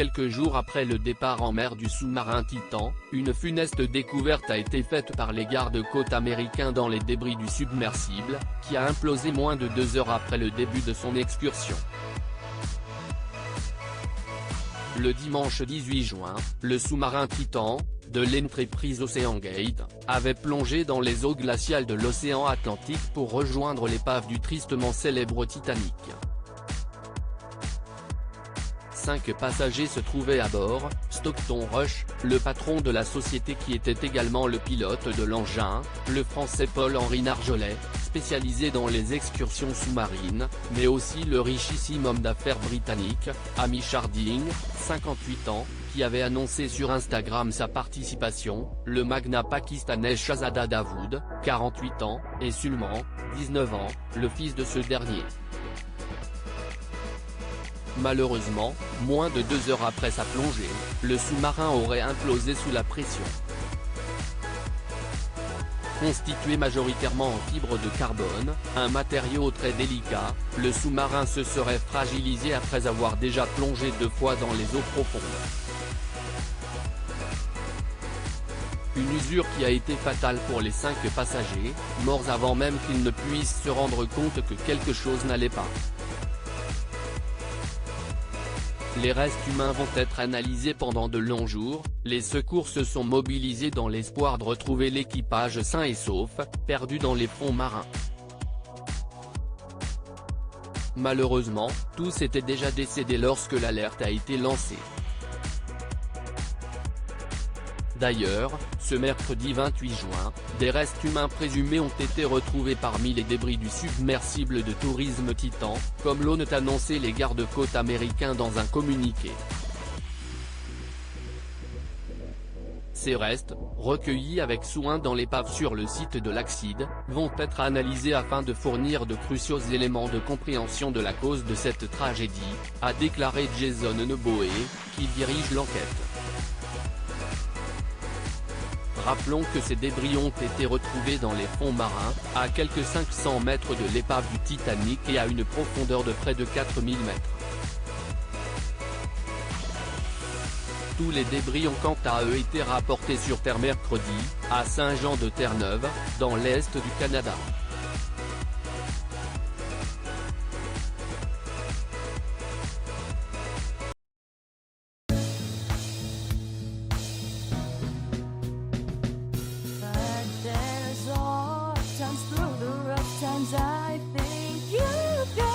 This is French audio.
Quelques jours après le départ en mer du sous-marin Titan, une funeste découverte a été faite par les gardes-côtes américains dans les débris du submersible, qui a implosé moins de 2 heures après le début de son excursion. Le dimanche 18 juin, le sous-marin Titan, de l'entreprise OceanGate, avait plongé dans les eaux glaciales de l'océan Atlantique pour rejoindre l'épave du tristement célèbre Titanic. 5 passagers se trouvaient à bord. Stockton Rush, le patron de la société qui était également le pilote de l'engin, le français Paul-Henri Narjolet, spécialisé dans les excursions sous-marines, mais aussi le richissime homme d'affaires britannique, Hamish Harding, 58 ans, qui avait annoncé sur Instagram sa participation, le magnat pakistanais Shahzada Dawood, 48 ans, et Sulman, 19 ans, le fils de ce dernier. Malheureusement, moins de 2 heures après sa plongée, le sous-marin aurait implosé sous la pression. Constitué majoritairement en fibre de carbone, un matériau très délicat, le sous-marin se serait fragilisé après avoir déjà plongé 2 fois dans les eaux profondes. Une usure qui a été fatale pour les 5 passagers, morts avant même qu'ils ne puissent se rendre compte que quelque chose n'allait pas. Les restes humains vont être analysés pendant de longs jours. Les secours se sont mobilisés dans l'espoir de retrouver l'équipage sain et sauf, perdu dans les fonds marins. Malheureusement, tous étaient déjà décédés lorsque l'alerte a été lancée. D'ailleurs, ce mercredi 28 juin, des restes humains présumés ont été retrouvés parmi les débris du submersible de tourisme Titan, comme l'ont annoncé les gardes-côtes américains dans un communiqué. Ces restes, recueillis avec soin dans l'épave sur le site de l'accident, vont être analysés afin de fournir de cruciaux éléments de compréhension de la cause de cette tragédie, a déclaré Jason Noboe, qui dirige l'enquête. Rappelons que ces débris ont été retrouvés dans les fonds marins, à quelques 500 mètres de l'épave du Titanic et à une profondeur de près de 4000 mètres. Tous les débris ont quant à eux été rapportés sur Terre mercredi, à Saint-Jean-de-Terre-Neuve, dans l'est du Canada. Through the rough times, I think you got